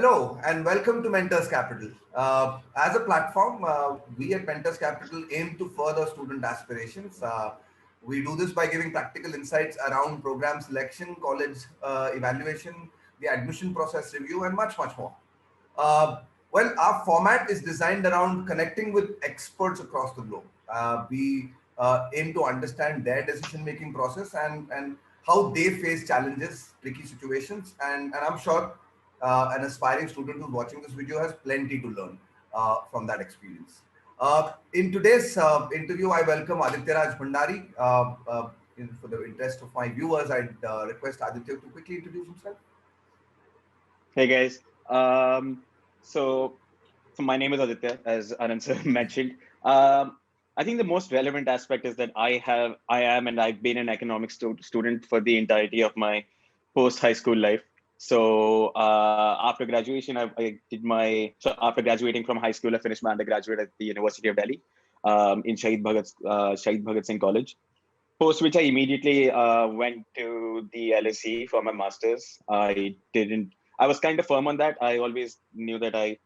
Hello and welcome to Mentors Capital. As a platform, we at Mentors Capital aim to further student aspirations. We do this by giving practical insights around program selection, college evaluation, the admission process review, and much, much more. Uh, our format is designed around connecting with experts across the globe. We aim to understand their decision-making process and how they face challenges, tricky situations, and I'm sure an aspiring student who's watching this video has plenty to learn from that experience. In today's interview, I welcome Aditya Bhandari. For the interest of my viewers, I'd request Aditya to quickly introduce himself. Hey guys. Um, so, so my name is Aditya, as Anand sir mentioned. I think the most relevant aspect is that I've been an economics student for the entirety of my post high school life. So after graduation, after graduating from high school, I finished my undergraduate at the University of Delhi in Shaheed Bhagat Singh College. Post which I immediately went to the LSE for my masters. I was kind of firm on that. I always knew that I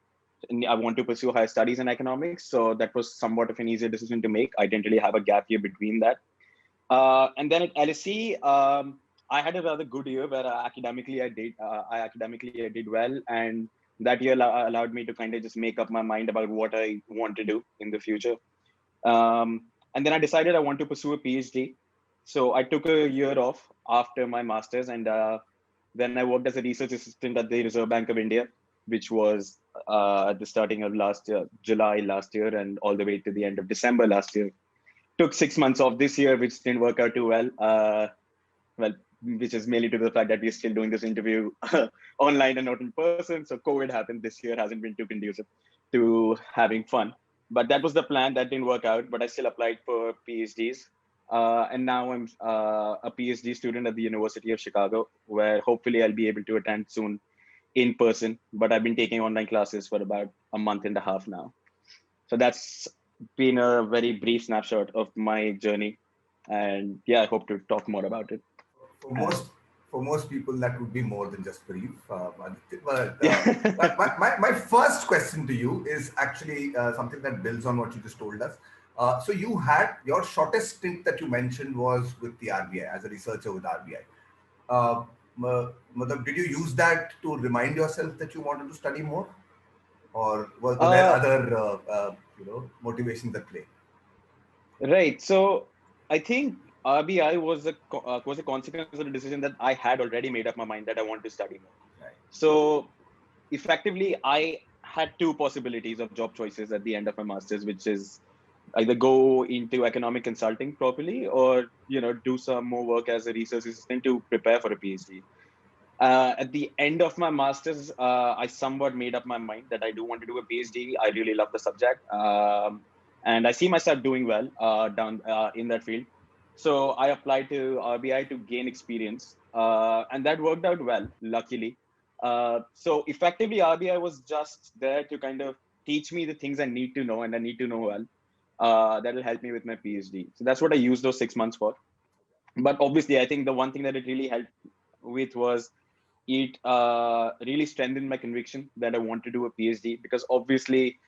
want to pursue higher studies in economics. So that was somewhat of an easier decision to make. I didn't really have a gap year between that. And then at LSE, I had a rather good year where academically I did well, and that year allowed me to kind of just make up my mind about what I want to do in the future. And then I decided I want to pursue a PhD. So I took a year off after my master's, and then I worked as a research assistant at the Reserve Bank of India, which was at the starting of last year, July last year, and all the way to the end of December last year. Took 6 months off this year, which didn't work out too well. Which is mainly to the fact that we're still doing this interview online and not in person. So COVID happened this year, hasn't been too conducive to having fun. But that was the plan. That didn't work out, but I still applied for PhDs. And now I'm a PhD student at the University of Chicago, where hopefully I'll be able to attend soon in person. But I've been taking online classes for about a month and a half now. So that's been a very brief snapshot of my journey. And yeah, I hope to talk more about it. For most for most people, that would be more than just brief. Yeah. My first question to you is actually something that builds on what you just told us. So you had your shortest stint that you mentioned was with the RBI as a researcher with RBI. Did you use that to remind yourself that you wanted to study more, or were there uh, other motivations at play? right. So I think RBI was a consequence of the decision that I had already made up my mind that I want to study more. Right. So effectively, I had two possibilities of job choices at the end of my master's, which is either go into economic consulting properly, or do some more work as a research assistant to prepare for a PhD. At the end of my master's, I somewhat made up my mind that I do want to do a PhD. I really love the subject, and I see myself doing well down in that field. So I applied to RBI to gain experience, and that worked out well, luckily. So effectively, RBI was just there to kind of teach me the things I need to know, and I need to know well. That will help me with my PhD. So that's what I used those 6 months for. But obviously, I think the one thing that it really helped with was it really strengthened my conviction that I want to do a PhD, because obviously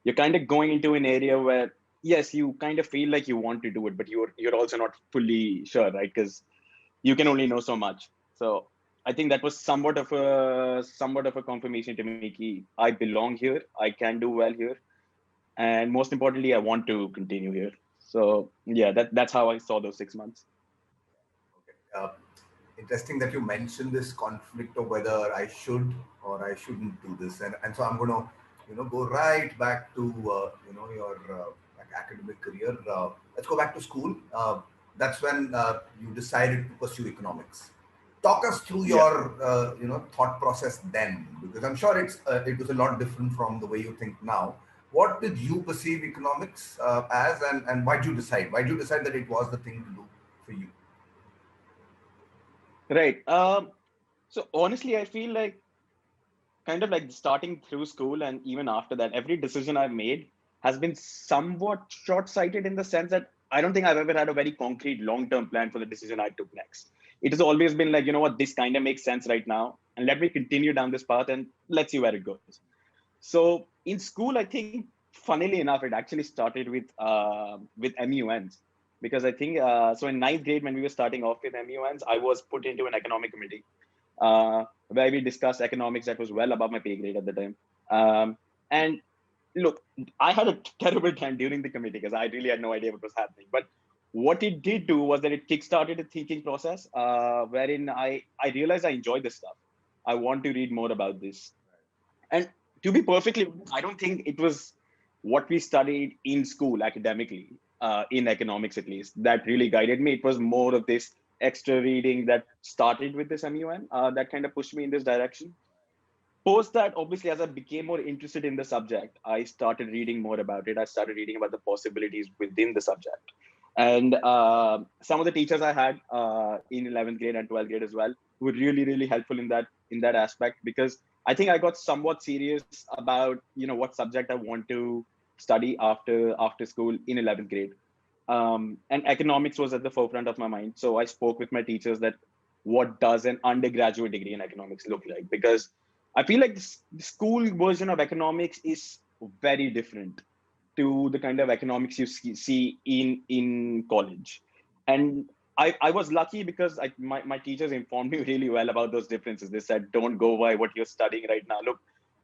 you're kind of going into an area where, yes, you kind of feel like you want to do it, but you're also not fully sure, right? Because you can only know so much. So I think that was somewhat of a confirmation to me. I belong here, I can do well here, and most importantly, I want to continue here. So yeah, that's how I saw those 6 months. Okay. Interesting that you mentioned this conflict of whether I should or I shouldn't do this, and so I'm going to go right back to your academic career. Let's go back to school. That's when you decided to pursue economics. Talk us through Yeah. your thought process then, because I'm sure it was a lot different from the way you think now. What did you perceive economics as, and why did you decide? Why did you decide that it was the thing to do for you? Right. So honestly, I feel like kind of like starting through school and even after that, every decision I've made has been somewhat short-sighted, in the sense that I don't think I've ever had a very concrete long-term plan for the decision I took next. it has always been like, you know what, this kind of makes sense right now, and let me continue down this path and let's see where it goes. So in school, I think, funnily enough, it actually started with MUNs, because I think so in ninth grade when we were starting off with MUNs, I was put into an economic committee where we discussed economics that was well above my pay grade at the time. And look, I had a terrible time during the committee because I really had no idea what was happening. But what it did do was that it kickstarted a thinking process wherein I realized I enjoyed this stuff. I want to read more about this. And to be perfectly honest, I don't think it was what we studied in school academically, in economics at least, that really guided me. It was more of this extra reading that started with this MUN that kind of pushed me in this direction. Post that, obviously, as I became more interested in the subject, I started reading more about it. I started reading about the possibilities within the subject. And some of the teachers I had in 11th grade and 12th grade as well were really, really helpful in that aspect, because I think I got somewhat serious about, you know, what subject I want to study after school in 11th grade. And economics was at the forefront of my mind. So I spoke with my teachers that what does an undergraduate degree in economics look like? Because I feel like the school version of economics is very different to the kind of economics you see in college. And I was lucky because my teachers informed me really well about those differences. They said, don't go by what you're studying right now. Look,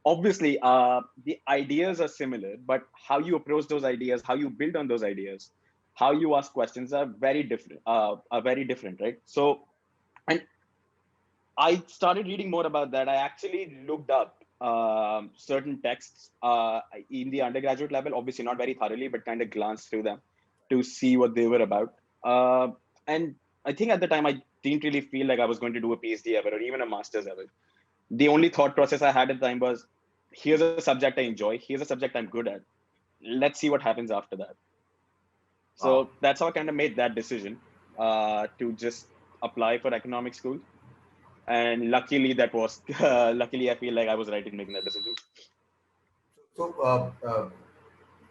obviously, the ideas are similar, but how you approach those ideas, how you build on those ideas, how you ask questions are very different, right? So, and I started reading more about that. I actually looked up certain texts in the undergraduate level, obviously not very thoroughly, but kind of glanced through them to see what they were about. And I think at the time, I didn't really feel like I was going to do a PhD ever or even a master's ever. The only thought process I had at the time was, here's a subject I enjoy, here's a subject I'm good at. Let's see what happens after that. So that's how I kind of made that decision to just apply for economic school. And luckily that was luckily I feel like I was right in making that decision. So,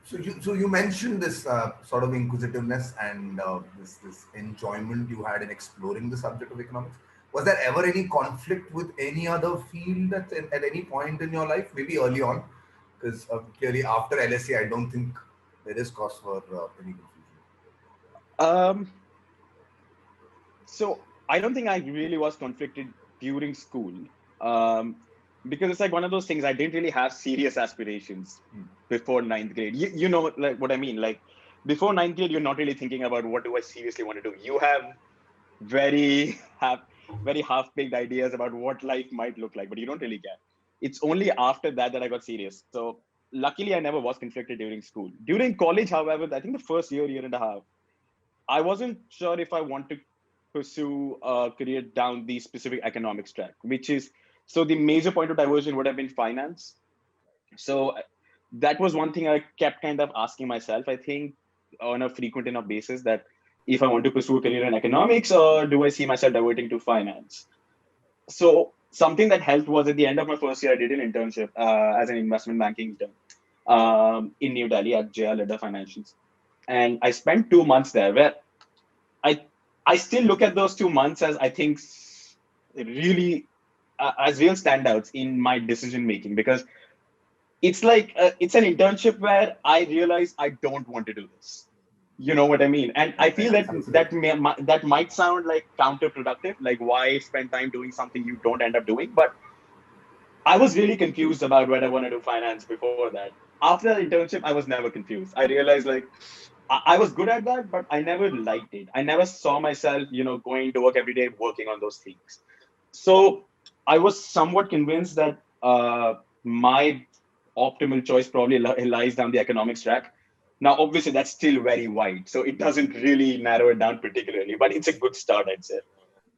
so you mentioned this sort of inquisitiveness and this enjoyment you had in exploring the subject of economics. Was there ever any conflict with any other field at any point in your life? Maybe early on, because clearly after LSE, I don't think there is cause for any confusion. um so I don't think I really was conflicted during school, um because it's like one of those things. I didn't really have serious aspirations before ninth grade. You know, like what I mean, like before ninth grade, you're not really thinking about what do I seriously want to do. You have very have very half-baked ideas about what life might look like, but you don't really care. It's only after that I got serious. So luckily I never was conflicted during school. During college, however, I think the first year and a half, I wasn't sure if I want to pursue a career down the specific economics track, which is, so the major point of diversion would have been finance. So that was one thing I kept kind of asking myself, I think, on a frequent enough basis, that if I want to pursue a career in economics, or do I see myself diverting to finance? So something that helped was at the end of my first year, I did an internship as an investment banking intern in New Delhi at JL Ledder Financials. And I spent 2 months there where I I still look at those 2 months as, I think, really as real standouts in my decision making, because it's like it's an internship where I realize I don't want to do this. You know what I mean? And I feel that that might sound like counterproductive, like why spend time doing something you don't end up doing. But I was really confused about whether I want to do finance before that. After that internship, I was never confused. I realized like I was good at that, but I never liked it. I never saw myself, you know, going to work every day working on those things. So I was somewhat convinced that my optimal choice probably lies down the economics track. Now, obviously, that's still very wide, so it doesn't really narrow it down particularly, but it's a good start, I'd say.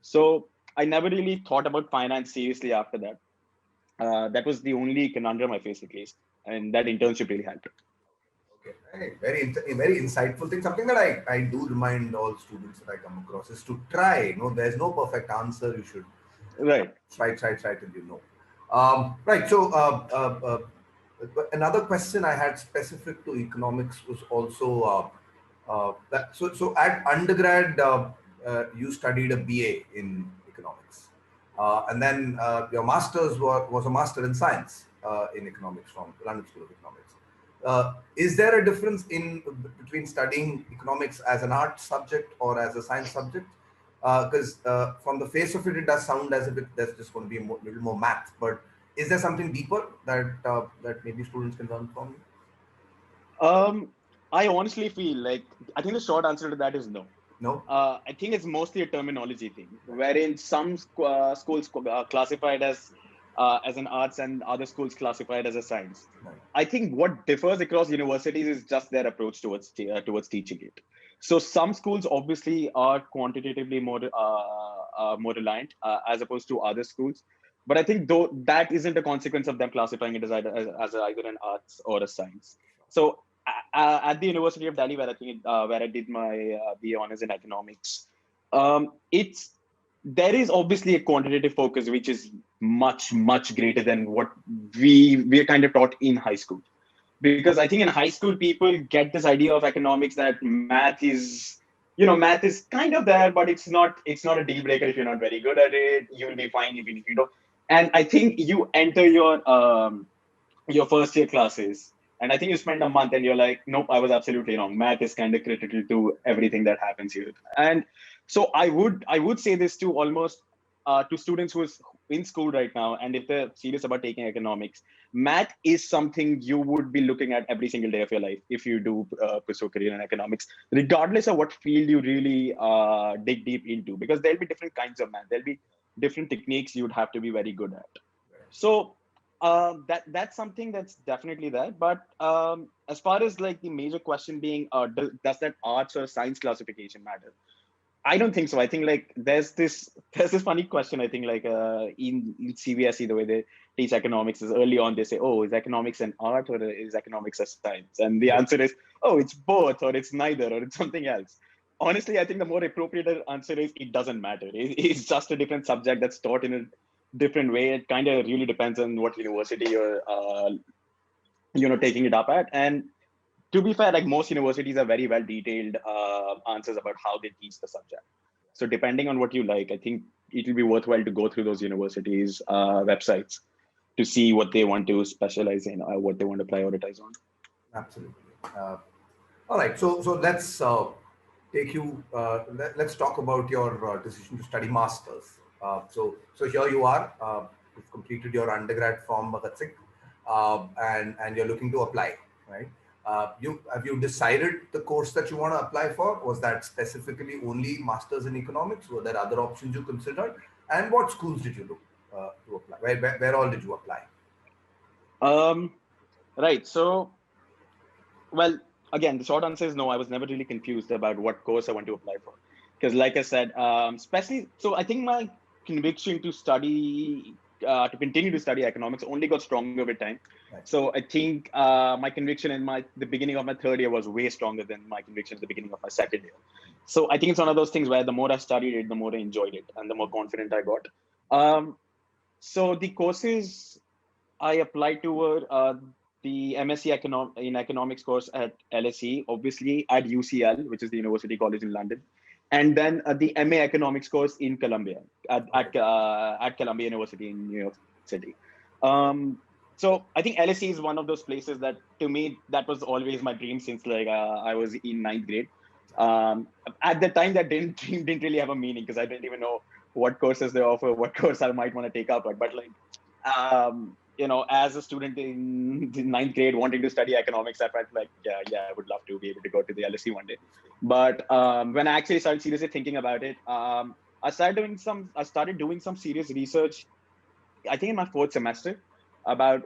So I never really thought about finance seriously after that. That was the only conundrum I faced, at least, and that internship really helped. Okay, hey, very insightful thing. Something that I do remind all students that I come across is to try. No, there's no perfect answer. You should Right. try till you know. Right. So another question I had specific to economics was also so at undergrad. you studied a BA in economics, and then your master's was a master in science in economics from London School of Economics. Is there a difference in between studying economics as an art subject or as a science subject? Because from the face of it, it does sound as if there's just going to be a little more math. But is there something deeper that that maybe students can learn from you? I honestly feel like I think the short answer to that is no. No. I think it's mostly a terminology thing, wherein some schools classified as an arts and other schools classified as a science. Right. I think what differs across universities is just their approach towards teaching it. So some schools obviously are quantitatively more reliant as opposed to other schools. But I think though that isn't a consequence of them classifying it as either an arts or a science. So at the University of Delhi, where I did my BA honors in economics, it's there is obviously a quantitative focus which is much greater than what we're kind of taught in high school. Because I think in high school people get this idea of economics that math is kind of there, but it's not a deal breaker if you're not very good at it. You'll be fine even if you don't. And I think you enter your first year classes, and I think you spend a month and you're like, nope, I was absolutely wrong. Math is kind of critical to everything that happens here. And so I would say this to almost to students who's in school right now, and if they're serious about taking economics, math is something you would be looking at every single day of your life if you do pursue a career in economics, regardless of what field you really dig deep into, because there'll be different kinds of math. There'll be different techniques you'd have to be very good at. So that's something that's definitely there. But as far as like the major question being, does that arts or science classification matter? I don't think so. I think like there's this funny question. I think like in CBSE, the way they teach economics is early on they say, oh, is economics an art or is economics a science? And the answer is, oh, it's both or it's neither or it's something else. Honestly, I think the more appropriate answer is it doesn't matter. It's just a different subject that's taught in a different way. It kind of really depends on what university you're taking it up at. And to be fair, like most universities have very well detailed answers about how they teach the subject. So depending on what you like, I think it will be worthwhile to go through those universities' websites to see what they want to specialize in or what they want to prioritize on. Absolutely. All right. So let's take you. Let's talk about your decision to study masters. So here you are. You've completed your undergrad from Bhagat Singh, and you're looking to apply, right? Have you decided the course that you want to apply for? Was that specifically only masters in economics? Were there other options you considered? And what schools did you look to apply? Where all did you apply? Right. So, well, again, the short answer is no. I was never really confused about what course I want to apply for. Because, like I said, especially, so I think my conviction to continue to study economics only got stronger with time. Right. So I think my conviction in the beginning of my third year was way stronger than my conviction at the beginning of my second year. So I think it's one of those things where the more I studied it, the more I enjoyed it, and the more confident I got. So the courses I applied to were the M.Sc. in economics course at LSE, obviously at UCL, which is the University College in London, and then the MA economics course in Columbia at Columbia University in New York City. So I think LSE is one of those places that, to me, that was always my dream since like I was in ninth grade. At the time, that didn't really have a meaning because I didn't even know what courses they offer, what course I might want to take up. But like, as a student in the ninth grade wanting to study economics, I felt like, yeah, I would love to be able to go to the LSE one day. But when I actually started seriously thinking about it, I started doing some serious research, I think in my fourth semester, about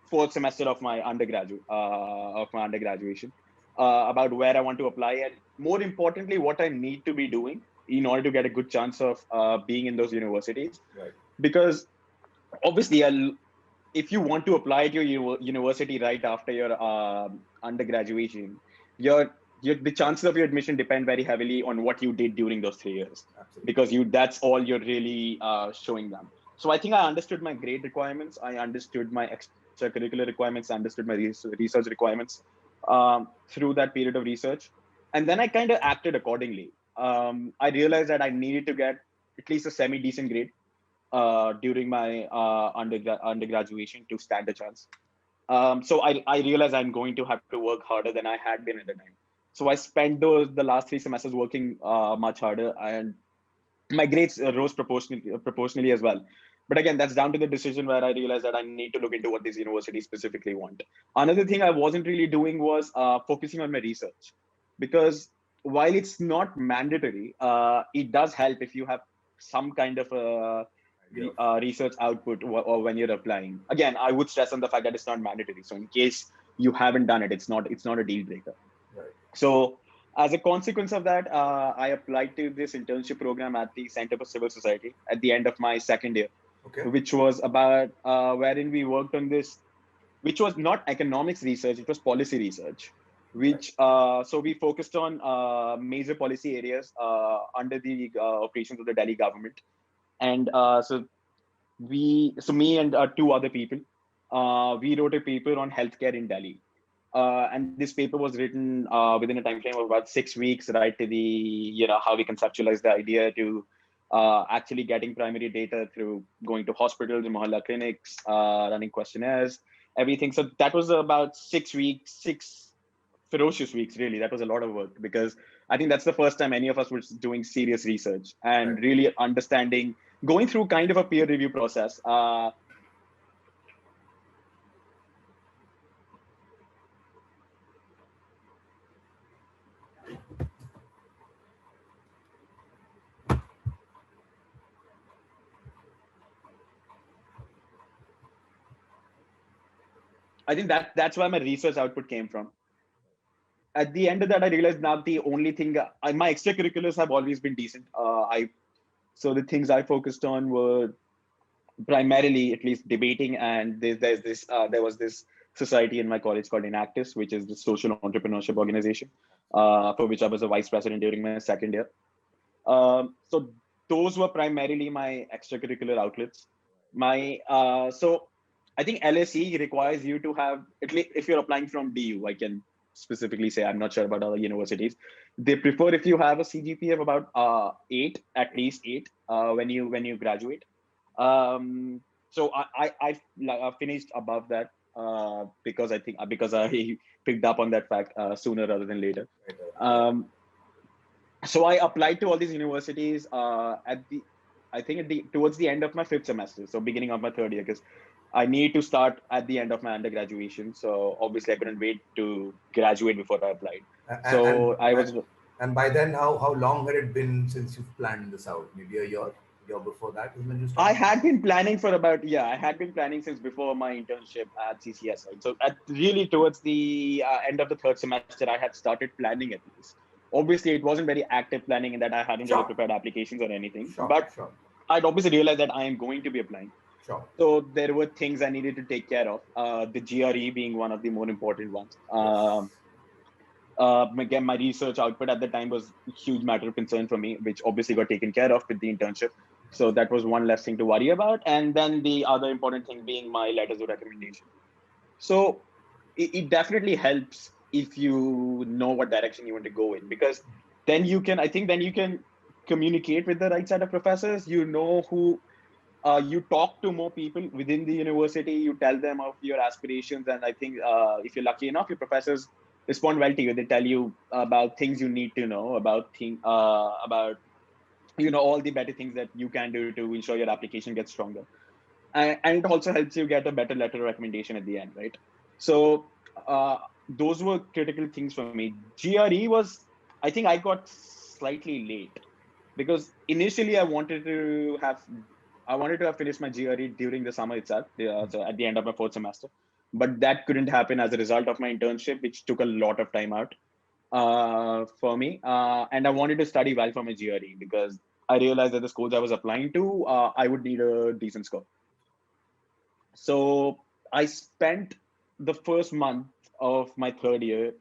fourth semester of my undergraduation, about where I want to apply, and more importantly, what I need to be doing in order to get a good chance of being in those universities. Right. Because obviously, if you want to apply to your university right after your undergraduation, the chances of your admission depend very heavily on what you did during those 3 years. Absolutely. Because that's all you're really showing them. So I think I understood my grade requirements, I understood my extracurricular requirements, I understood my research requirements through that period of research, and then I kind of acted accordingly. I realized that I needed to get at least a semi-decent grade during my undergraduation to stand a chance. So I realized I'm going to have to work harder than I had been at the time. So I spent the last 3 semesters working much harder, and my grades rose proportionally as well. But again, that's down to the decision where I realized that I need to look into what these universities specifically want. Another thing I wasn't really doing was focusing on my research, because while it's not mandatory, it does help if you have some kind of a Idea. research output or when you're applying. Again, I would stress on the fact that it's not mandatory. So in case you haven't done it, it's not a deal breaker. Right. So as a consequence of that, I applied to this internship program at the Center for Civil Society at the end of my second year, Okay. which was about wherein we worked on this, which was not economics research, it was policy research. Right. Which so we focused on major policy areas under the operations of the Delhi government, and me and two other people, we wrote a paper on healthcare in Delhi. And this paper was written within a time frame of about 6 weeks, right to the, how we conceptualize the idea to actually getting primary data through going to hospitals, mohalla clinics, running questionnaires, everything. So that was about 6 weeks, 6 ferocious weeks, really. That was a lot of work, because I think that's the first time any of us was doing serious research Right. and really understanding, going through kind of a peer review process. I think that's where my research output came from. At the end of that, I realized now the only thing, my extracurriculars have always been decent. So the things I focused on were primarily, at least, debating, and there was this society in my college called Inactus, which is the social entrepreneurship organization, for which I was a vice president during my second year. So those were primarily my extracurricular outlets. My so I think LSE requires you to have, at least if you're applying from DU, I can specifically say, I'm not sure about other universities. They prefer if you have a CGPA of about 8, at least 8, when you graduate. So I finished above that because I picked up on that fact sooner rather than later. Right. Um, so I applied to all these universities I think towards the end of my 5th semester, so beginning of my third year, because I need to start at the end of my undergraduation. So obviously I couldn't wait to graduate before I applied. And So I was and by then, how long had it been since you've planned this out? Maybe a year before that is when you I started. had been planning for about, yeah, I had been planning since before my internship at CCS, right? So at really towards the end of the third semester, I had started planning at least. Obviously, it wasn't very active planning in that I hadn't really Sure. prepared applications or anything, Sure. but Sure. I'd obviously realized that I am going to be applying. Sure. So there were things I needed to take care of, the GRE being one of the more important ones. Yes. Again, my research output at the time was a huge matter of concern for me, which obviously got taken care of with the internship. So that was one less thing to worry about. And then the other important thing being my letters of recommendation. So it definitely helps if you know what direction you want to go in, because I think then you can communicate with the right set of professors. You know who, you talk to more people within the university, you tell them of your aspirations, and I think if you're lucky enough, your professors respond well to you. They tell you about things you need to know about all the better things that you can do to ensure your application gets stronger, and it also helps you get a better letter of recommendation at the end, right? So uh, those were critical things for me. GRE was, I think I got slightly late, because initially I wanted to have finished my GRE during the summer itself, so at the end of my fourth semester, but that couldn't happen as a result of my internship, which took a lot of time out for me. And I wanted to study well for my GRE, because I realized that the schools I was applying to, I would need a decent score. So I spent the first month of my third year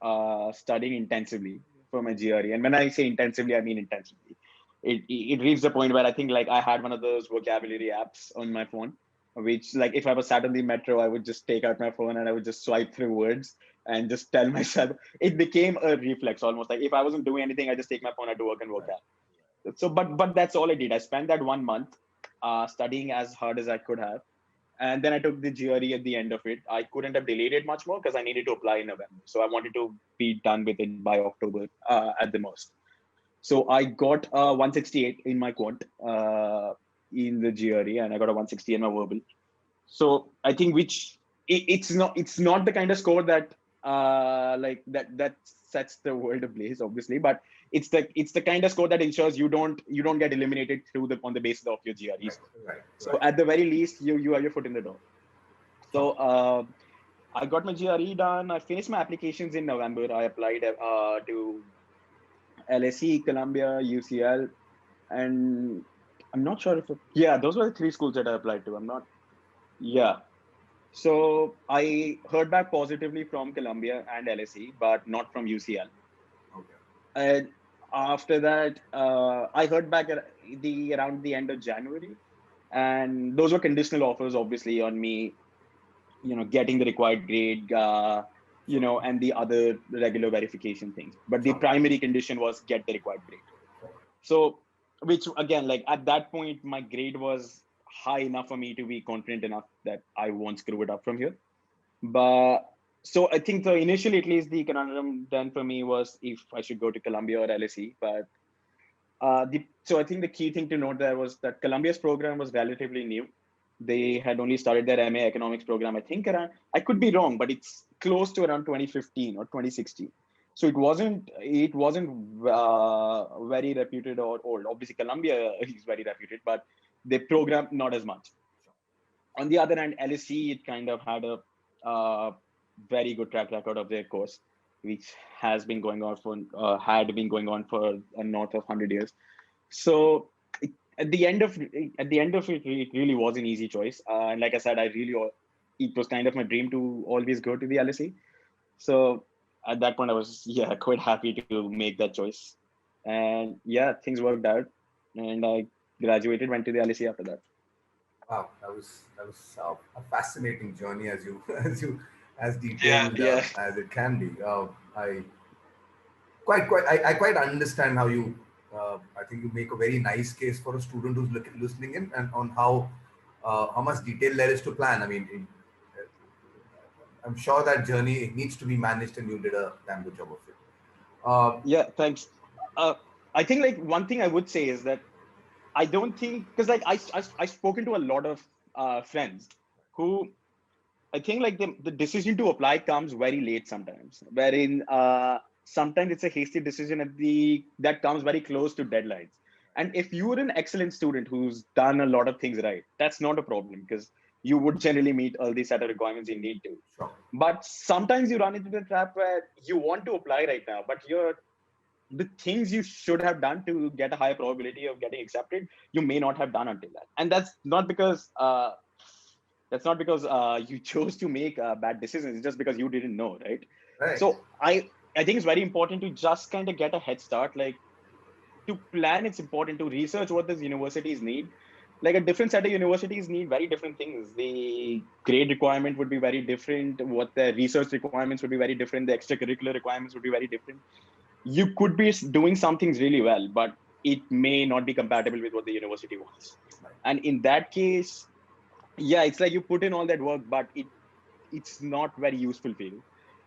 studying intensively for my GRE. And when I say intensively, I mean intensively. It reached the point where I think like I had one of those vocabulary apps on my phone, which like if I was sat on the metro, I would just take out my phone and I would just swipe through words and just tell myself. It became a reflex almost. Like if I wasn't doing anything, I just take my phone, I do work and work out. So, but that's all I did. I spent that 1 month studying as hard as I could have. And then I took the GRE at the end of it. I couldn't have delayed it much more because I needed to apply in November. So I wanted to be done with it by October at the most. So I got 168 in my quant in the GRE, and I got a 160 in my verbal. So I think it's not the kind of score that like that sets the world ablaze, obviously, but it's the kind of score that ensures you don't get eliminated through on the basis of your GREs. So at the very least, you have your foot in the door. So I got my GRE done. I finished my applications in November. I applied to LSE, Columbia, UCL, and I'm not sure if those were the three schools that I applied to. Yeah. So I heard back positively from Columbia and LSE, but not from UCL. Okay. And after that, I heard back around the end of January, and those were conditional offers, obviously, on me, getting the required grade, and the other regular verification things. But the primary condition was get the required grade. So, which again, like at that point, my grade was high enough for me to be confident enough that I won't screw it up from here. But so I think initially, at least, the conundrum then for me was if I should go to Columbia or LSE. But so I think the key thing to note there was that Columbia's program was relatively new. They had only started their MA economics program, I think I could be wrong, but it's close to around 2015 or 2016. So it wasn't very reputed or old. Obviously, Columbia is very reputed, but the program not as much. On the other hand, LSE, it kind of had a very good track record of their course, which has been going on for north of 100 years. So at the end of it, it really was an easy choice. And like I said, it was kind of my dream to always go to the LSE. So at that point, I was quite happy to make that choice. And things worked out, and I graduated, went to the LSE after that. Wow, that was a fascinating journey, as detailed as it can be. I I quite understand how you. I think you make a very nice case for a student who's listening in, and on how much detail there is to plan. I mean, I'm sure that journey needs to be managed, and you did a damn good job of it. Thanks. I think like one thing I would say is that I don't think, because like I've spoken to a lot of friends who I think like the decision to apply comes very late sometimes, wherein sometimes it's a hasty decision that comes very close to deadlines. And if you're an excellent student who's done a lot of things right, that's not a problem because you would generally meet all these set of requirements you need to. Sure. But sometimes you run into the trap where you want to apply right now, but the things you should have done to get a higher probability of getting accepted, you may not have done until that. And that's not because you chose to make bad decisions. It's just because you didn't know, right? So I think it's very important to just kind of get a head start. Like to plan, it's important to research what these universities need. Like a different set of universities need very different things. The grade requirement would be very different. What the research requirements would be very different. The extracurricular requirements would be very different. You could be doing some things really well, but it may not be compatible with what the university wants. And in that case, it's like you put in all that work, but it's not very useful for you.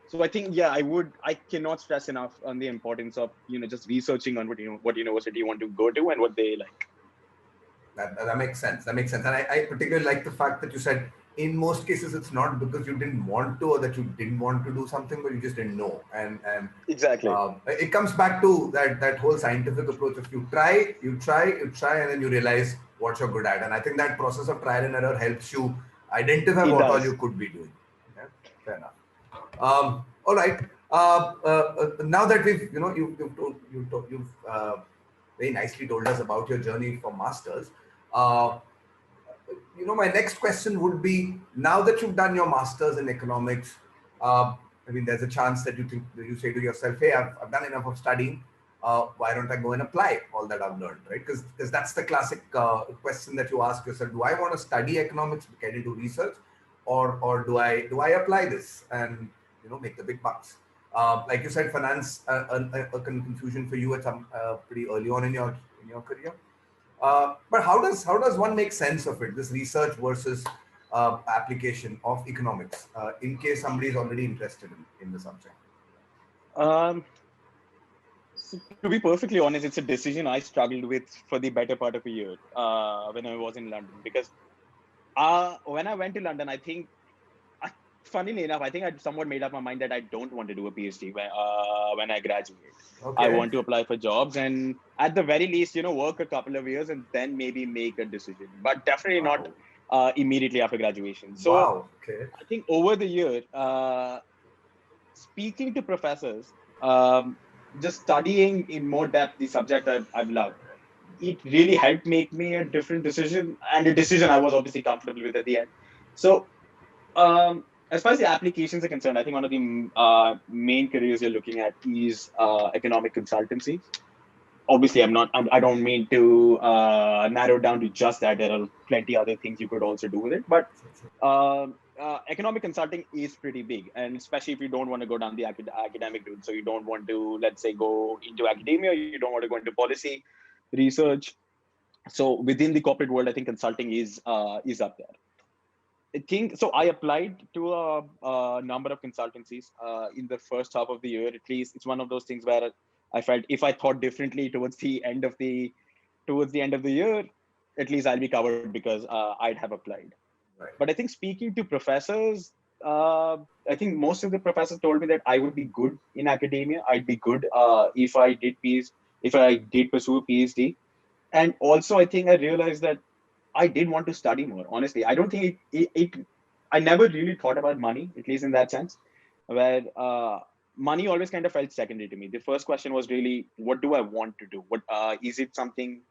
So I think, I cannot stress enough on the importance of, just researching on what university you want to go to and what they like. That makes sense. And I particularly like the fact that you said in most cases it's not because you didn't want to or that you didn't want to do something, but you just didn't know. And exactly, it comes back to that whole scientific approach. If you try, and then you realize what you're good at. And I think that process of trial and error helps you identify what all you could be doing. Yeah? Fair enough. All right. Now that you've very nicely told us about your journey for masters. My next question would be: now that you've done your masters in economics, I mean, there's a chance that you say to yourself, "Hey, I've done enough of studying. Why don't I go and apply all that I've learned?" Right? Because that's the classic question that you ask yourself: do I want to study economics, get into research, or do I apply this? And make the big bucks. Like you said, finance a confusion for you at some pretty early on in your career. But how does one make sense of it? This research versus application of economics, in case somebody is already interested in the subject. Um, so to be perfectly honest, it's a decision I struggled with for the better part of a year when I was in London. Because when I went to London, I think, funnily enough, I think I'd somewhat made up my mind that I don't want to do a PhD when I graduate. I Okay. want to apply for jobs and at the very least, work a couple of years and then maybe make a decision, but definitely not Wow. immediately after graduation. So Wow. Okay. I think over the year, speaking to professors, um, just studying in more depth the subject I've loved, it really helped make me a different decision and a decision I was obviously comfortable with at the end. So as far as the applications are concerned, I think one of the main careers you're looking at is economic consultancy. Obviously, I don't mean to narrow down to just that. There are plenty other things you could also do with it, but economic consulting is pretty big, and especially if you don't want to go down the academic route. So you don't want to, let's say, go into academia. You don't want to go into policy research. So within the corporate world, I think consulting is up there. I think so. I applied to a number of consultancies in the first half of the year. At least it's one of those things where I felt if I thought differently towards the end of the year, at least I'll be covered because I'd have applied. Right. But I think speaking to professors, I think most of the professors told me that I would be good in academia. I'd be good if I did pursue a PhD. And also, I think I realized that I did want to study more. Honestly, I don't think I never really thought about money, at least in that sense, where money always kind of felt secondary to me. The first question was really, what do I want to do? What is it something,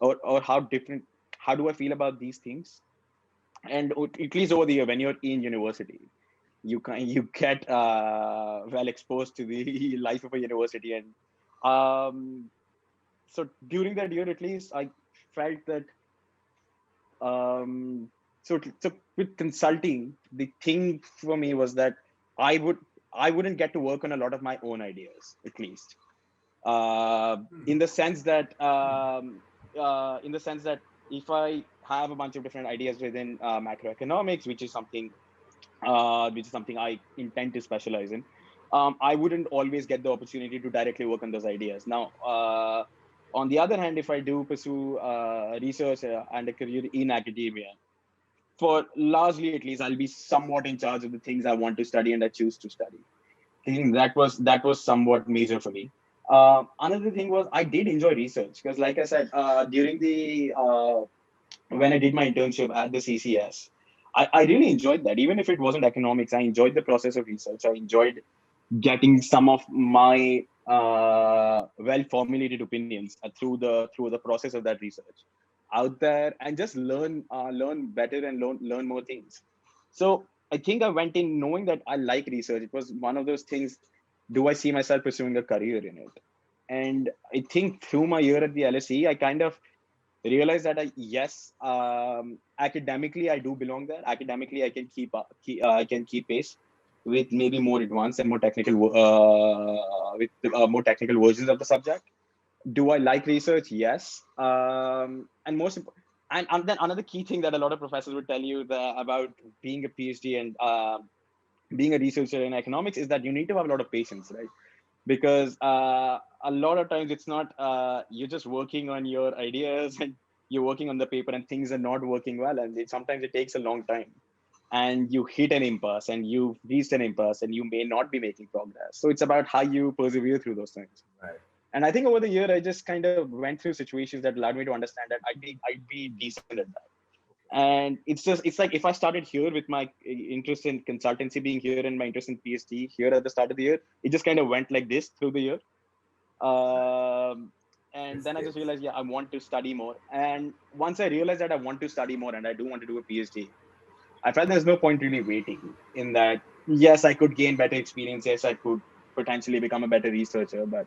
or how do I feel about these things? And at least over the year, when you're in university, you get well exposed to the life of a university, and um, so during that year, at least, I felt that so with consulting, the thing for me was that I would I wouldn't get to work on a lot of my own ideas, at least. In the sense that if I have a bunch of different ideas within macroeconomics, which is something I intend to specialize in, I wouldn't always get the opportunity to directly work on those ideas. Now, on the other hand, if I do pursue research and a career in academia, for largely at least, I'll be somewhat in charge of the things I want to study and I choose to study. I think that was somewhat major for me. Another thing was I did enjoy research because, like I said, during the when I did my internship at the CCS, I really enjoyed that. Even if it wasn't economics, I enjoyed the process of research. I enjoyed getting some of my well formulated opinions through the process of that research out there, and just learn better and learn more things. So I think I went in knowing that I like research. It was one of those things. Do I see myself pursuing a career in it? And I think through my year at the LSE, I kind of realized that yes, academically I do belong there. Academically, I can I can keep pace with maybe more advanced and more more technical versions of the subject. Do I like research? Yes. And and then another key thing that a lot of professors would tell you about being a PhD and being a researcher in economics is that you need to have a lot of patience, right? Because a lot of times it's not you're just working on your ideas and you're working on the paper and things are not working well, and sometimes it takes a long time, and you hit an impasse and you've reached an impasse and you may not be making progress. So it's about how you persevere through those things. Right. And I think over the year I just kind of went through situations that allowed me to understand that I'd be decent at that. And it's like if I started here with my interest in consultancy being here and my interest in PhD here at the start of the year, it just kind of went like this through the year. And It's, then I just it's realized, yeah, I want to study more. And once I realized that I want to study more and I do want to do a PhD, I felt there's no point really waiting. In that, yes, I could gain better experience. Yes, I could potentially become a better researcher, but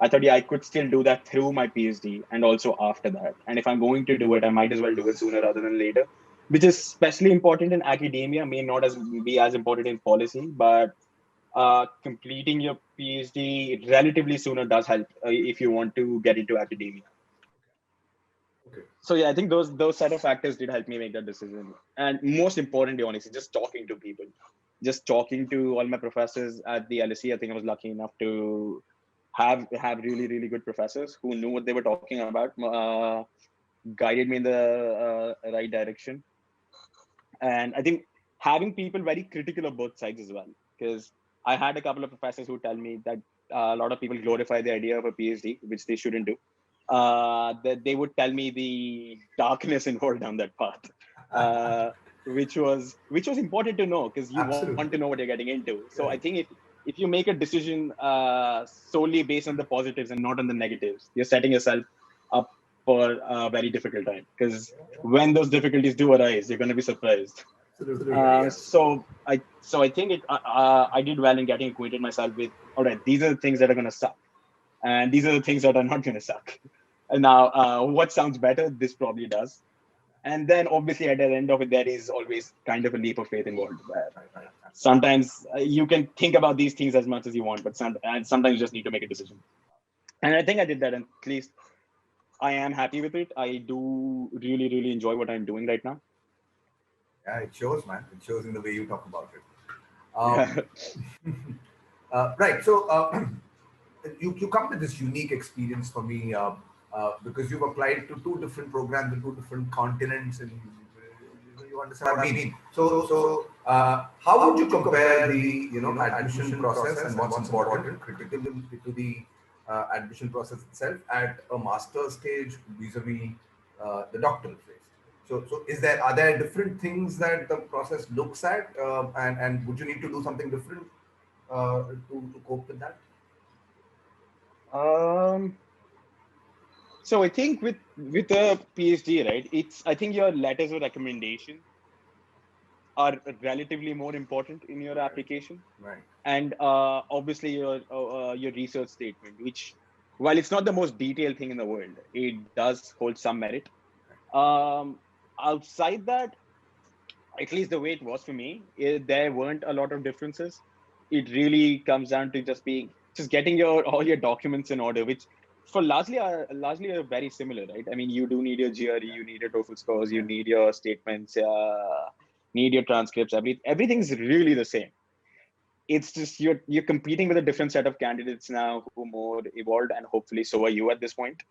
I thought, yeah, I could still do that through my PhD and also after that. And if I'm going to do it, I might as well do it sooner rather than later, which is especially important in academia, may not as be as important in policy, but completing your PhD relatively sooner does help if you want to get into academia. Okay. So yeah, I think those set of factors did help me make that decision. And most importantly, honestly, just talking to people, just talking to all my professors at the LSE. I think I was lucky enough to have really really good professors who knew what they were talking about, guided me in the right direction. And I think having people very critical of both sides as well, because I had a couple of professors who tell me that a lot of people glorify the idea of a PhD, which they shouldn't do. That they would tell me the darkness involved down that path, which was important to know, because you want to Absolutely. know what you're getting into. So I Correct. think if you make a decision solely based on the positives and not on the negatives, you're setting yourself up for a very difficult time, because when those difficulties do arise, you're going to be surprised. Absolutely. Yeah. So I think I did well in getting acquainted myself with, all right, these are the things that are going to suck, and these are the things that are not going to suck. And now, what sounds better? This probably does. And then, obviously, at the end of it, there is always kind of a leap of faith involved, where Right. Right. sometimes you can think about these things as much as you want, but sometimes you just need to make a decision. And I think I did that, and at least I am happy with it. I do really, really enjoy what I'm doing right now. Yeah, it shows, man. It shows in the way you talk about it. Um, Yeah. right. So you come with this unique experience for me because you've applied to two different programs in two different continents, and you understand what I mean. So how would you compare the admission process and what's important, critical to the admission process itself at a master's stage vis-a-vis the doctoral phase? So are there different things that the process looks at, and would you need to do something different to cope with that? Um, so I think with a PhD, right? I think your letters of recommendation are relatively more important in your Right. application, Right. and obviously your research statement, which, while it's not the most detailed thing in the world, it does hold some merit. Um, Outside that, at least the way it was for me, there weren't a lot of differences. It really comes down to just getting your all your documents in order, which for largely are very similar, right? I mean, you do need your GRE, you need your TOEFL scores, you Yeah. need your statements, need your transcripts. Everything's really the same. It's just you're competing with a different set of candidates now who are more evolved, and hopefully so are you at this point.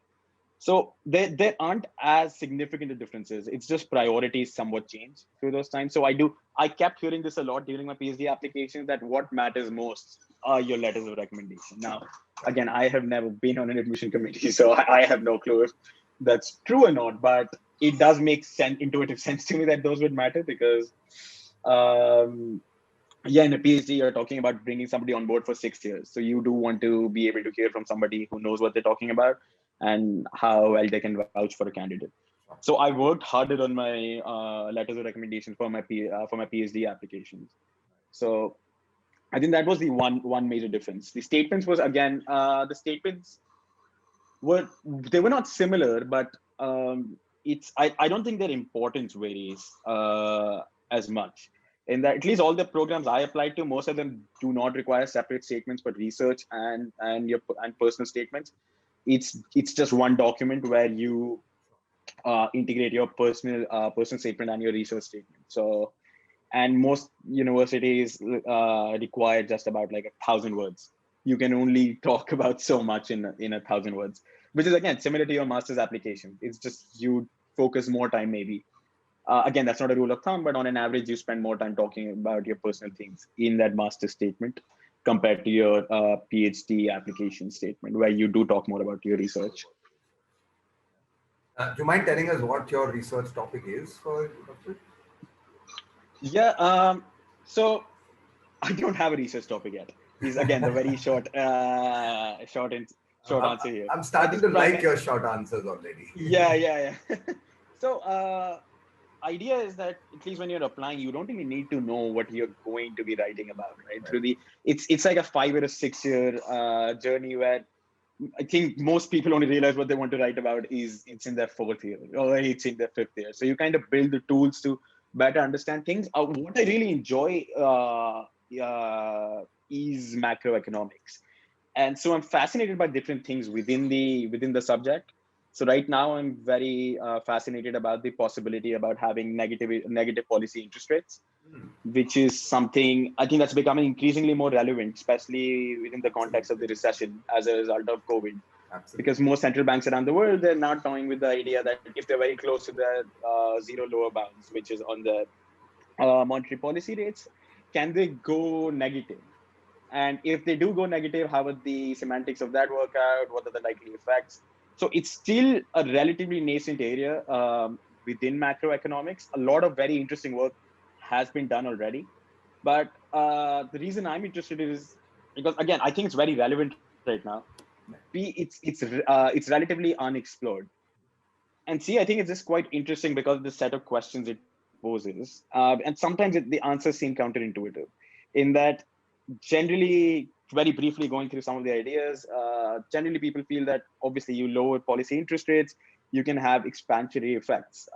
So there aren't as significant differences. It's just priorities somewhat change through those times. So I kept hearing this a lot during my PhD application, that what matters most are your letters of recommendation. Now, again, I have never been on an admission committee, so I have no clue if that's true or not. But it does make intuitive sense to me that those would matter, because um, yeah, in a PhD, you're talking about bringing somebody on board for 6 years. So you do want to be able to hear from somebody who knows what they're talking about and how well they can vouch for a candidate. So I worked harder on my letters of recommendation for my PhD applications. So I think that was the one major difference. The statements was, again, the statements were not similar, but I don't think their importance varies as much. In that, at least all the programs I applied to, most of them do not require separate statements, but research and personal statements. It's just one document where you integrate your personal statement and your research statement. So, and most universities require just about like 1,000 words. You can only talk about so much in 1,000 words, which is again similar to your master's application. It's just you focus more time, maybe. Again, that's not a rule of thumb, but on an average, you spend more time talking about your personal things in that master's statement compared to your PhD application statement, where you do talk more about your research. Do you mind telling us what your research topic is for doctorate? Yeah. So I don't have a research topipic yet. Is again the very short I'm, answer here. I'm I starting just to like your short answers already. yeah. So idea is that at least when you're applying, you don't really need to know what you're going to be writing about, right? Right. It's like a 5 or a 6 year journey where I think most people only realize what they want to write about is it's in their fourth year or it's in their fifth year. So you kind of build the tools to better understand things. What I really enjoy is macroeconomics. And so I'm fascinated by different things within the subject. So right now I'm very fascinated about the possibility about having negative policy interest rates, Hmm. which is something I think that's becoming increasingly more relevant, especially within the context of Absolutely. the recession as a result of COVID. Because Absolutely. most central banks around the world, they're now toying with the idea that if they're very close to the zero lower bounds, which is on the monetary policy rates, can they go negative? And if they do go negative, how would the semantics of that work out? What are the likely effects? So it's still a relatively nascent area within macroeconomics. A lot of very interesting work has been done already. But the reason I'm interested is because, again, I think it's very relevant right now. It's relatively unexplored. And C, I think it's just quite interesting because of the set of questions it poses. And sometimes the answers seem counterintuitive in that generally, very briefly going through some of the ideas, generally people feel that obviously you lower policy interest rates, you can have expansionary effects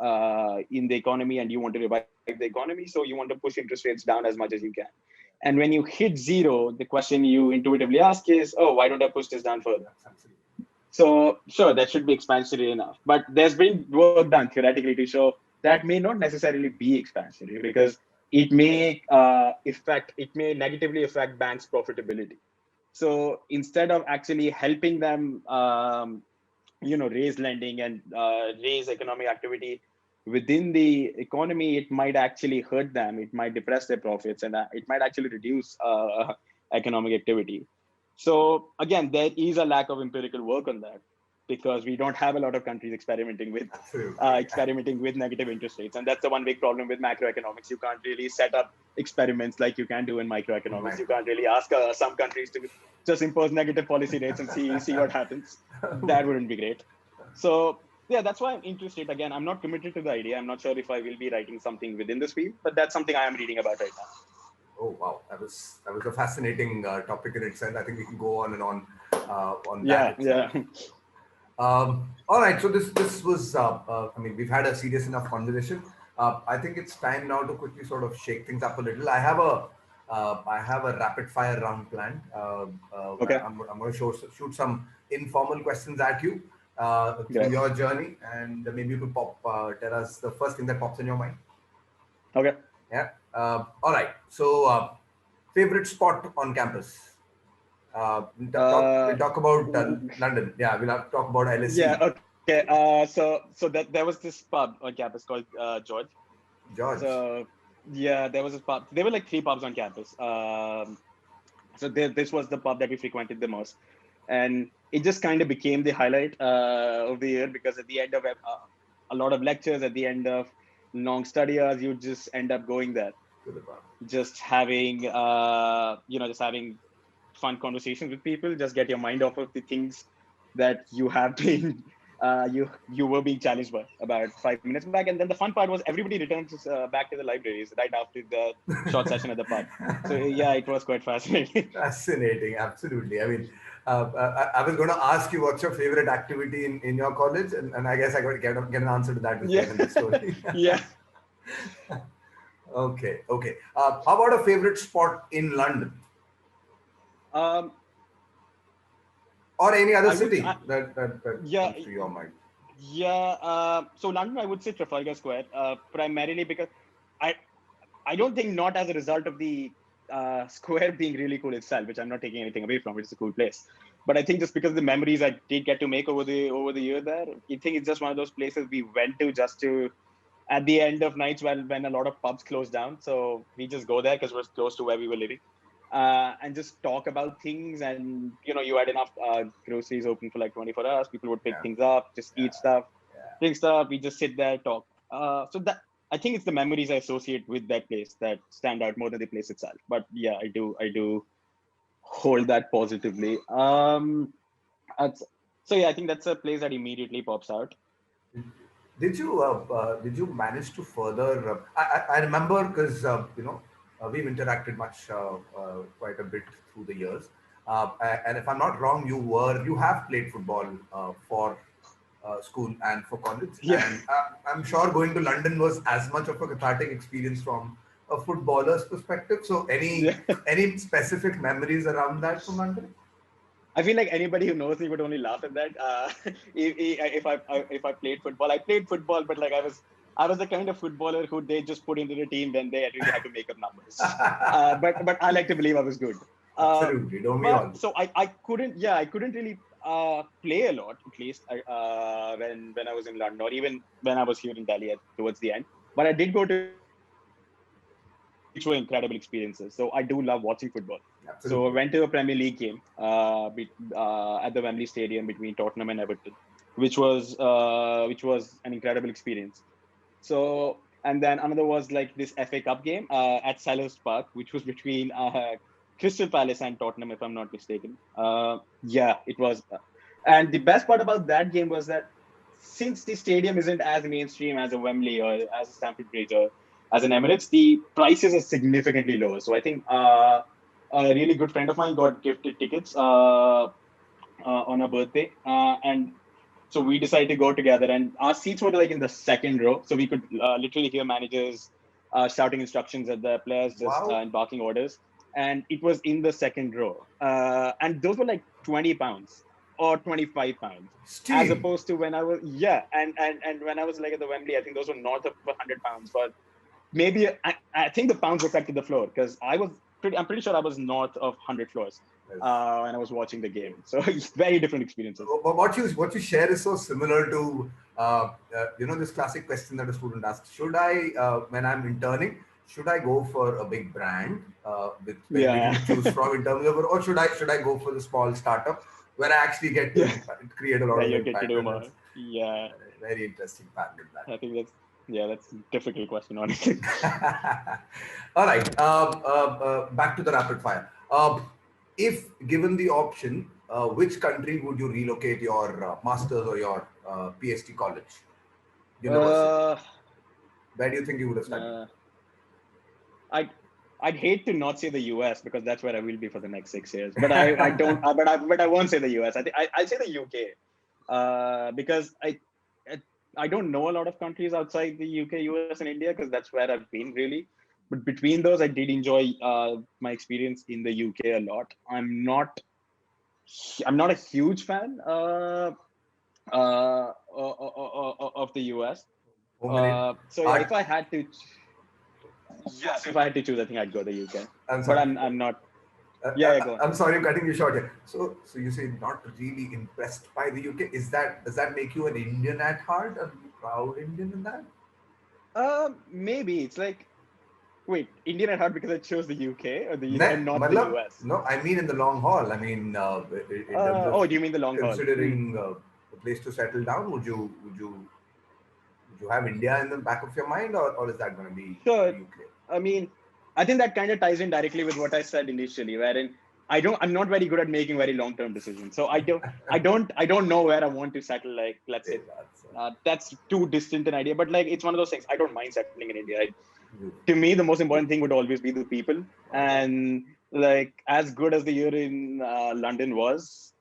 in the economy and you want to revive the economy. So you want to push interest rates down as much as you can. And when you hit zero, the question you intuitively ask is, oh, why don't I push this down further? Yes, absolutely. So sure, that should be expansionary enough. But there's been work done theoretically to show that may not necessarily be expansionary because it may negatively affect banks' profitability. So instead of actually helping them, raise lending and raise economic activity within the economy, it might actually hurt them. It might depress their profits, and it might actually reduce economic activity. So again, there is a lack of empirical work on that because we don't have a lot of countries Absolutely. experimenting with negative interest rates, and that's the one big problem with macroeconomics. You can't really set up experiments like you can do in microeconomics. You Micro. can't really ask some countries to just impose negative policy rates and see what happens. That wouldn't be great. So yeah, that's why I'm interested. Again, I'm not committed to the idea. I'm not sure if I will be writing something within this field, but that's something I am reading about right now. Oh wow, that was a fascinating topic in itself. I think we can go on and on that Yeah, itself. yeah, All right, so this was I mean we've had a serious enough conversation. I think it's time now to quickly sort of shake things up a little. I have a rapid fire round planned. okay, I'm going to shoot some informal questions at you through great, your journey, and maybe you could tell us the first thing that pops in your mind. okay. Yeah. All right. So, favorite spot on campus? We'll Uh, talk about w- London. Yeah, we'll have to talk about yeah, LSE. okay. So that there was this pub on campus called George. George. So yeah, there was this pub. There were like three pubs on campus. So this was the pub that we frequented the most, and it just kind of became the highlight of the year because at the end of a lot of lectures, at the end of long study hours, you just end up going there, To the bar. just having just having fun conversations with people, just get your mind off of the things that you have been you were being challenged by about 5 minutes back. And then the fun part was everybody returns back to the libraries right after the short session at the pub. So yeah, it was quite fascinating. Fascinating. Absolutely. I mean, I was going to ask you what's your favorite activity in your college, and I guess I got to get an answer to that with Yeah, in the story. yeah. Okay. Okay. How about a favorite spot in London um or any other I would city that yeah, comes to your mind? yeah. So London, I would say Trafalgar Square, primarily because I I don't think not as a result of the square being really cool itself, which I'm not taking anything away from. It's a cool place, but I think just because of the memories I did get to make over the year there, I think it's just one of those places we went to just to at the end of nights when a lot of pubs closed down. So we just go there because we're close to where we were living, and just talk about things. And you had enough groceries open for like 24 hours. People would pick Yeah. things up, just eat Yeah. stuff, Yeah. drink stuff. We just sit there, talk. So that I think it's the memories I associate with that place that stand out more than the place itself. But yeah, I do hold that positively. That's, so yeah, I think that's a place that immediately pops out. Did you manage to further? I remember because we've interacted much quite a bit through the years, and if I'm not wrong, you have played football for school and for college, Yeah. and I'm sure going to London was as much of a cathartic experience from a footballer's perspective. So Yeah. any specific memories around that from London? I feel like anybody who knows me would only laugh at that. If I played football, I played football, but like I was the kind of footballer who they just put into the team when they really had to make up numbers. But I like to believe I was good. Absolutely, don't we But all? so I couldn't really play a lot, at least when I was in London, or even when I was here in Delhi towards the end. But I did go to which were incredible experiences. So I do love watching football. So I Absolutely. went to a Premier League game at the Wembley Stadium between Tottenham and Everton, which was an incredible experience. So and then another was like this FA Cup game at Selhurst Park, which was between Crystal Palace and Tottenham, if I'm not mistaken. Yeah, it was. And the best part about that game was that since the stadium isn't as mainstream as a Wembley or as a Stamford Bridge or as an Emirates, the prices are significantly lower. So I think a really good friend of mine got gifted tickets on a birthday, and so we decided to go together. And our seats were like in the second row, so we could literally hear managers shouting instructions at the players, just Wow. and barking orders. And it was in the second row, and those were like £20 or £25, as Still. opposed to when I was and when I was like at the Wembley, I think those were north of £100 for maybe I think the pounds affected the floor because I'm pretty sure I was north of 100 floors Yes. when I was watching the game. So it's very different experiences. What you share is so similar to this classic question that a student asks: Should I, when I'm interning, should I go for a big brand with very little Yeah. to choose from in terms of, or should I go for the small startup where I actually get to Yeah. create a lot Yeah, of you get to impact? do And that's more. Yeah. a very interesting pattern in that. I think that's a difficult question, honestly. All right. Back to the rapid fire. If given the option, which country would you relocate your master's or your PhD college, university? Uh, Where do you think you would have studied? uh, I'd I'd hate to not say the US because that's where I will be for the next 6 years. But I don't. But I won't say the US. I think I'll say the UK. Because I I don't know a lot of countries outside the UK, US, and India because that's where I've been really. But between those, I did enjoy my experience in the UK a lot. I'm not a huge fan of the US. Home and So yeah, art. if I had to choose, I think I'd go the UK. I'm But sorry. I'm not. Yeah, yeah, go on. I'm sorry, I'm cutting you short here. So you say not really impressed by the UK. Does that make you an Indian at heart? Are you proud Indian in that? Maybe it's like wait, Indian at heart because I chose the UK or the and not the Matlab, US. no, I mean in the long haul. I mean, in terms of Oh, do you mean the long haul? considering a place to settle down, would you have India in the back of your mind, or is that going to be Sure. the UK? I mean, I think that kind of ties in directly with what I said initially, wherein I'm not very good at making very long-term decisions. So I don't know where I want to settle. Like, let's say, That's that's too distant an idea, but like, it's one of those things. I don't mind settling in India. you. To me, the most important thing would always be the people. Okay. And like, as good as the year in London was,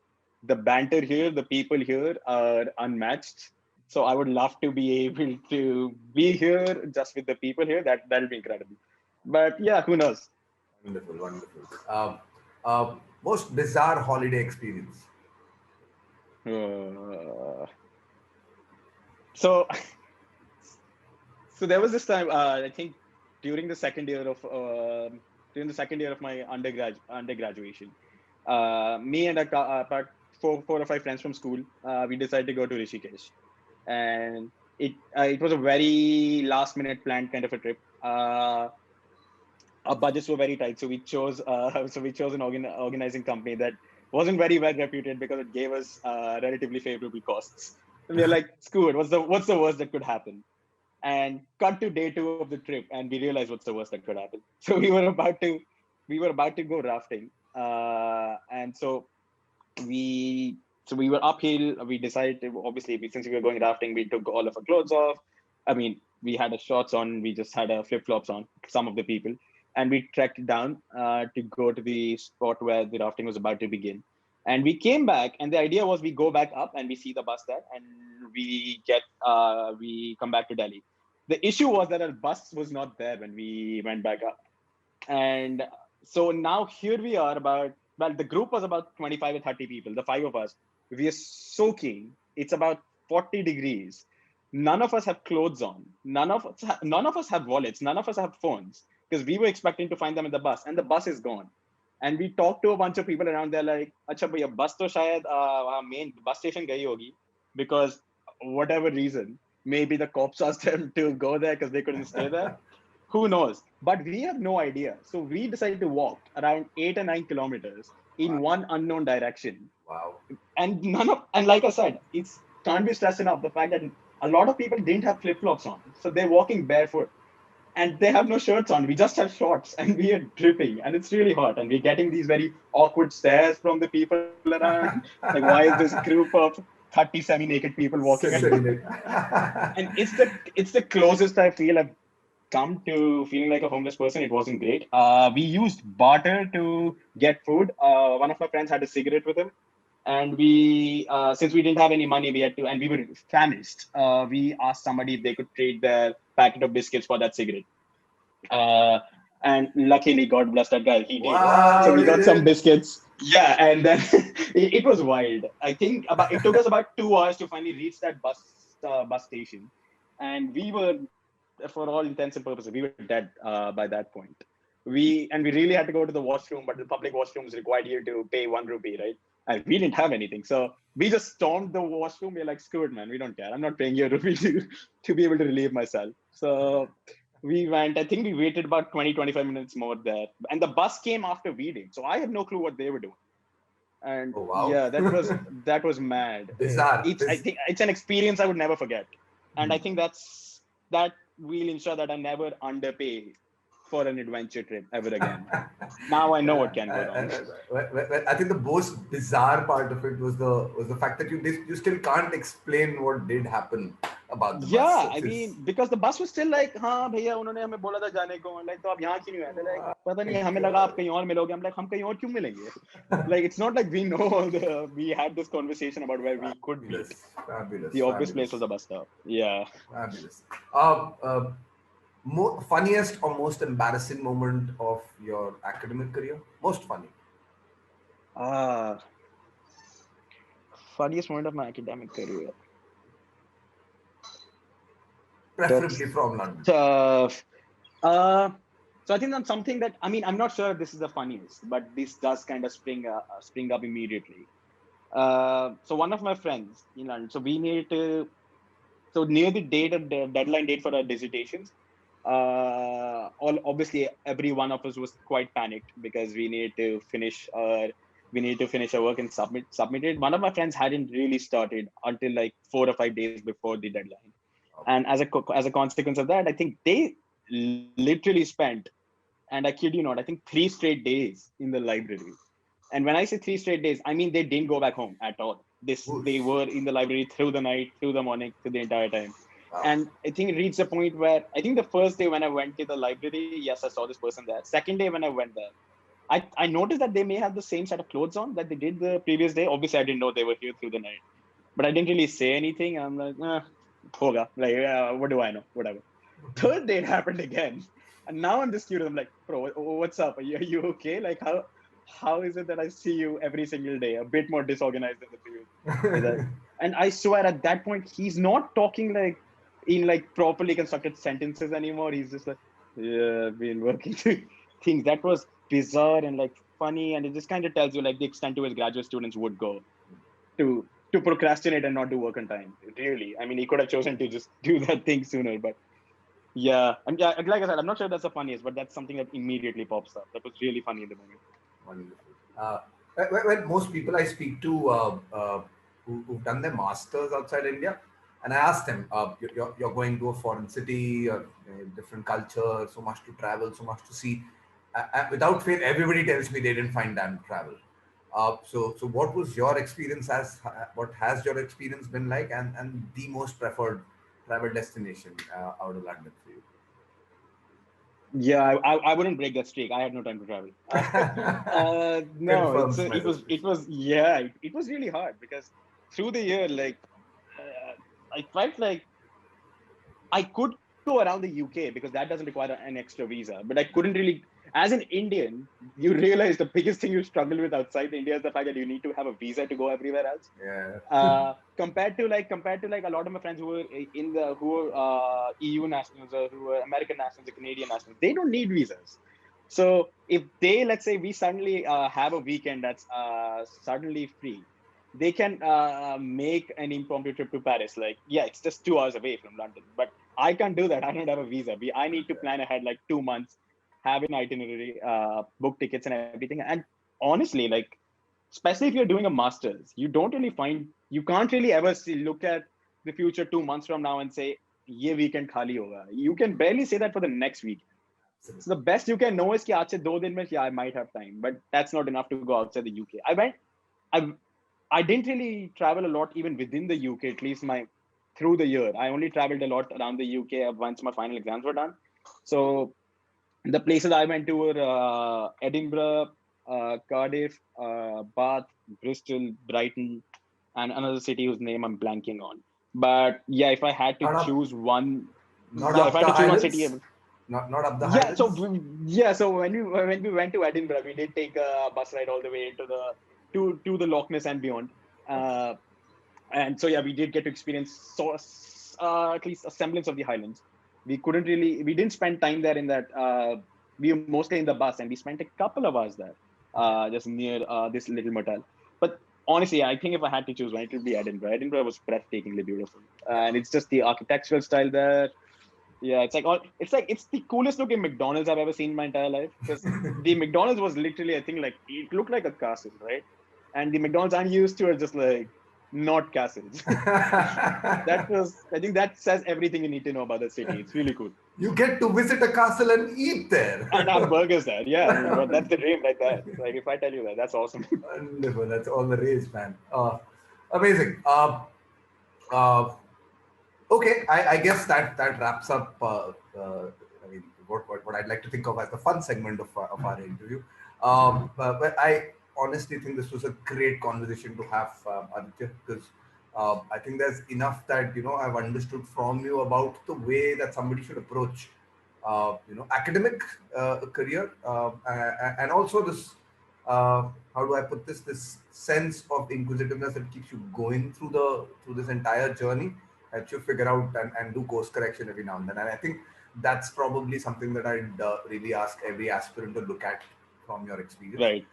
the banter here, the people here are unmatched. So I would love to be able to be here just with the people here. That'll be incredible. But yeah, who knows? Wonderful, wonderful. Most bizarre holiday experience. Uh, so so there was this time. I think during the second year of my undergraduation, me and about four or five friends from school, we decided to go to Rishikesh, and it was a very last minute planned kind of a trip. Our budgets were very tight, so we chose an organizing company that wasn't very well reputed because it gave us relatively favorable costs. And we are like, screw it. What's the worst that could happen? And cut to day 2 of the trip, and we realized what's the worst that could happen. So we were about to go rafting, and we were uphill. We decided to obviously since we were going rafting, we took all of our clothes off. I mean, we had our shorts on. We just had our flip flops on. Some of the people, and we trekked down to go to the spot where the rafting was about to begin. And we came back, and the idea was we go back up and we see the bus there, and we come back to Delhi. The issue was that our bus was not there when we went back up. And so now here we are the group was about 25 or 30 people, the five of us. We are soaking. It's about 40 degrees. None of us have clothes on. None of us have wallets. None of us have phones because we were expecting to find them in the bus, and the bus is gone. And we talked to a bunch of people around there like, "Acha bhaiya, bus to shayad main bus station gayi hogi because whatever reason, maybe the cops asked them to go there because they couldn't stay there. Who knows? But we have no idea. So we decided to walk around 8 or 9 kilometers in one unknown direction. Wow. And like I said, it's can't be stressed enough the fact that a lot of people didn't have flip-flops on. So they're walking barefoot and they have no shirts on. We just have shorts and we are dripping and it's really hot. And we're getting these very awkward stares from the people around. Like, why is this group of 30 semi-naked people walking? And it's the closest I feel I've come to feeling like a homeless person. It wasn't great. We used barter to get food. One of my friends had a cigarette with him, and since we didn't have any money, we had to, and we were famished. We asked somebody if they could trade their packet of biscuits for that cigarette. Uh, and luckily, God bless that guy, he did. Wow, So we you got some did. biscuits. Yeah, and then it was wild. I think it took us about 2 hours to finally reach that bus station, and we were, for all intents and purposes, we were dead by that point. We really had to go to the washroom, but the public washrooms required you to pay 1 rupee, right? And we didn't have anything, so we just stormed the washroom. We're like, screw it, man, we don't care. I'm not paying you a rupee to be able to relieve myself. So we went. I think we waited about 20-25 minutes more there, and the bus came after we did. So I had no clue what they were doing. And Oh, wow. yeah, that was mad. Bizarre. I think it's an experience I would never forget, and I think that will ensure that I never underpay for an adventure trip ever again. Now I know what can go wrong. I think the most bizarre part of it was the fact that you still can't explain what did happen about the bus. Yeah, I mean, because the bus was still like, हाँ भैया उन्होंने हमें बोला था जाने को, like तो आप यहाँ क्यों नहीं आए? They're like, पता नहीं, हमें लगा आप कहीं और मिलोगे. I'm like, हम कहीं और क्यों मिलेंगे? Like, it's not like we had this conversation about where we could meet. Fabulous. The obvious place was the bus stop. Yeah. Fabulous. Funniest or most embarrassing moment of your academic career? Most funny. Funniest moment of my academic career. Preferably from London. So I think that's something that, I mean, I'm not sure if this is the funniest, but this does kind of spring up immediately. So one of my friends in London, so we needed to, so near the deadline date for our dissertations, obviously every one of us was quite panicked because we needed to finish our work and submit it. One of my friends hadn't really started until like 4 or 5 days before the deadline. And as a consequence of that, I think they literally spent, and I kid you not, I think 3 straight days in the library. And when I say 3 straight days, I mean they didn't go back home at all. They were in the library through the night, through the morning, through the entire time. Wow. And I think it reached a point where I think the first day when I went to the library, yes, I saw this person there. Second day when I went there, I noticed that they may have the same set of clothes on that they did the previous day. Obviously, I didn't know they were here through the night, but I didn't really say anything. I'm like, hoga. Like, what do I know? Whatever. Third day it happened again. And now I'm just curious. I'm like, bro, what's up? Are you okay? Like, how is it that I see you every single day, a bit more disorganized than the previous day? And I swear at that point, he's not talking like in like properly constructed sentences anymore. He's just like, yeah, I've been working through things. That was bizarre and like funny. And it just kind of tells you like the extent to which graduate students would go to procrastinate and not do work on time. Really. I mean, he could have chosen to just do that thing sooner, but yeah. And yeah, like I said, I'm not sure that's the funniest, but that's something that immediately pops up. That was really funny in the moment. Wonderful. When most people I speak to who've done their masters outside India, and I ask them, you're going to a foreign city, different culture, so much to travel, so much to see. Without fail, everybody tells me they didn't find time to travel. So what was your experience what has your experience been like, and the most preferred travel destination out of London for you? Yeah, I wouldn't break that streak. I had no time to travel. No, it was really hard because through the year, like I felt like I could go around the UK because that doesn't require an extra visa. But I couldn't really, as an Indian, you realize the biggest thing you struggle with outside India is the fact that you need to have a visa to go everywhere else. Yeah. Compared to a lot of my friends who are EU nationals or who are American nationals or Canadian nationals, they don't need visas. So if they, let's say, we suddenly have a weekend that's suddenly free, they can make an impromptu trip to Paris. Like, yeah, it's just 2 hours away from London, but I can't do that. I don't have a visa. I need to plan ahead like 2 months, have an itinerary, book tickets and everything. And honestly, like, especially if you're doing a master's, you can't really ever look at the future 2 months from now and say, ye weekend khali hoga. You can barely say that for the next week. So the best you can know is कि आज से 2 दिन में, yeah, I might have time, but that's not enough to go outside the UK. I I didn't really travel a lot even within the UK, at least through the year. I only traveled a lot around the UK once my final exams were done. So the places I went to were Edinburgh, Cardiff, Bath, Bristol, Brighton, and another city whose name I'm blanking on. But yeah, if I had to choose one, Not yeah, if up I the had to choose one city, Highlands. Not up the yeah. So Highlands. so when we went to Edinburgh, we did take a bus ride all the way to the Loch Ness and beyond. Okay. And so yeah, we did get to experience at least a semblance of the Highlands. We didn't spend time there in that. We were mostly in the bus, and we spent a couple of hours there, just near this little motel. But honestly, I think if I had to choose one, it would be Edinburgh. Edinburgh was breathtakingly beautiful, and it's just the architectural style there. Yeah, it's the coolest looking McDonald's I've ever seen in my entire life. Because the McDonald's was literally, I think, like it looked like a castle, right? And the McDonald's I'm used to are just like not castles. I think that says everything you need to know about the city. It's really cool. You get to visit a castle and eat there. And have burgers there. Yeah, I mean, that's the dream right there. Like if I tell you that, that's awesome. Wonderful. That's all the rage, man. Amazing. Uh, okay, I guess that wraps up. I mean, what I'd like to think of as the fun segment of our interview. But I honestly think this was a great conversation to have, Aditya, because I think there's enough that I've understood from you about the way that somebody should approach, academic career, and also this. How do I put this? This sense of inquisitiveness that keeps you going through this entire journey, helps you figure out and do course correction every now and then. And I think that's probably something that I'd really ask every aspirant to look at from your experience. Right.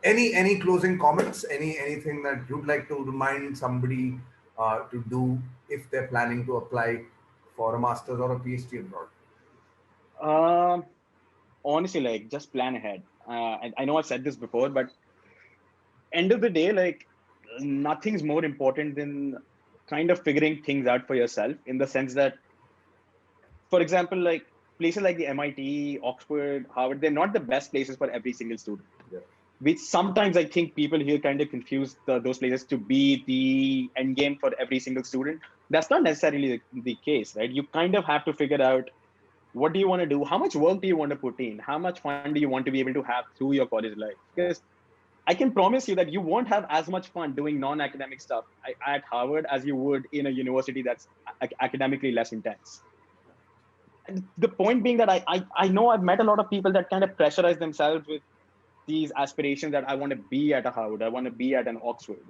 Any closing comments? Anything that you'd like to remind somebody to do if they're planning to apply for a master's or a PhD abroad? Um, Honestly, like just plan ahead. I know I've said this before, but end of the day, like nothing's more important than kind of figuring things out for yourself, in the sense that, for example, like places like the MIT, Oxford, Harvard, they're not the best places for every single student. Yeah. Which sometimes I think people here kind of confuse those places to be the end game for every single student. That's not necessarily the case, right? You kind of have to figure out, what do you want to do? How much work do you want to put in? How much fun do you want to be able to have through your college life? Because I can promise you that you won't have as much fun doing non-academic stuff at Harvard as you would in a university that's academically less intense. And the point being that I know I've met a lot of people that kind of pressurize themselves with these aspirations that I want to be at a Harvard, I want to be at an Oxford,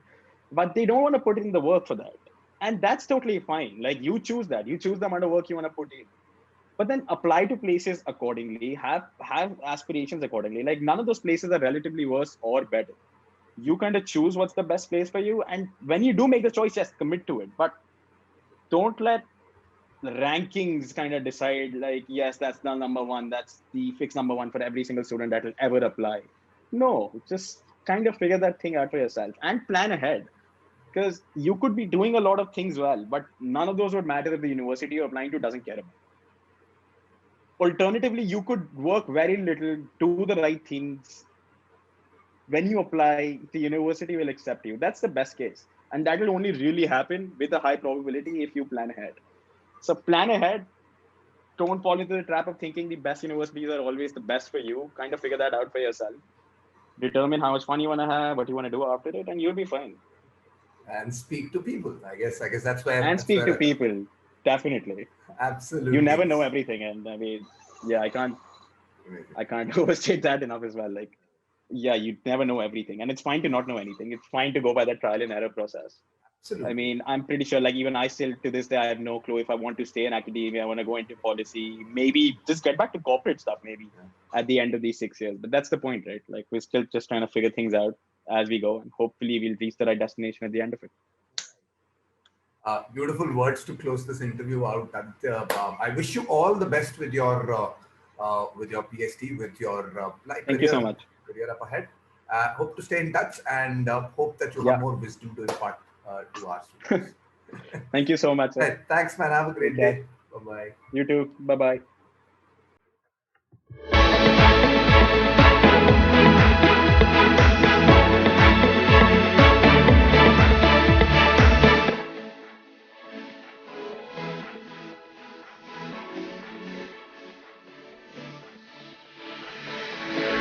but they don't want to put in the work for that. And that's totally fine. Like you choose that. You choose the amount of work you want to put in. But then apply to places accordingly, have aspirations accordingly. Like none of those places are relatively worse or better. You kind of choose what's the best place for you. And when you do make the choice, yes, commit to it. But don't let rankings kind of decide, like, yes, that's the number one, that's the fixed number one for every single student that will ever apply. No, just kind of figure that thing out for yourself and plan ahead. Because you could be doing a lot of things well, but none of those would matter if the university you're applying to doesn't care about. Alternatively, you could work very little, do the right things. When you apply, the university will accept you. That's the best case. And that will only really happen with a high probability if you plan ahead. So plan ahead. Don't fall into the trap of thinking the best universities are always the best for you. Kind of figure that out for yourself. Determine how much fun you want to have, what you want to do after it, and you'll be fine. And speak to people. I guess that's where And speak to people. Definitely. Absolutely. You never know everything. And I mean, yeah, I can't overstate that enough as well. Like, yeah, you never know everything. And it's fine to not know anything. It's fine to go by that trial and error process. Absolutely. I mean, I'm pretty sure, like, even I still to this day, I have no clue if I want to stay in academia, I want to go into policy, maybe just get back to corporate stuff, maybe at the end of these 6 years. But that's the point, right? Like, we're still just trying to figure things out as we go, and hopefully we'll reach the right destination at the end of it. Beautiful words to close this interview out. Aditya. I wish you all the best with your PhD, with your Thank you so much. career up ahead. Hope to stay in touch, and hope that you have more wisdom to impart to our students. Thank you so much, sir. Right. Thanks, man. Have a great day. Bye bye. You too. Bye bye.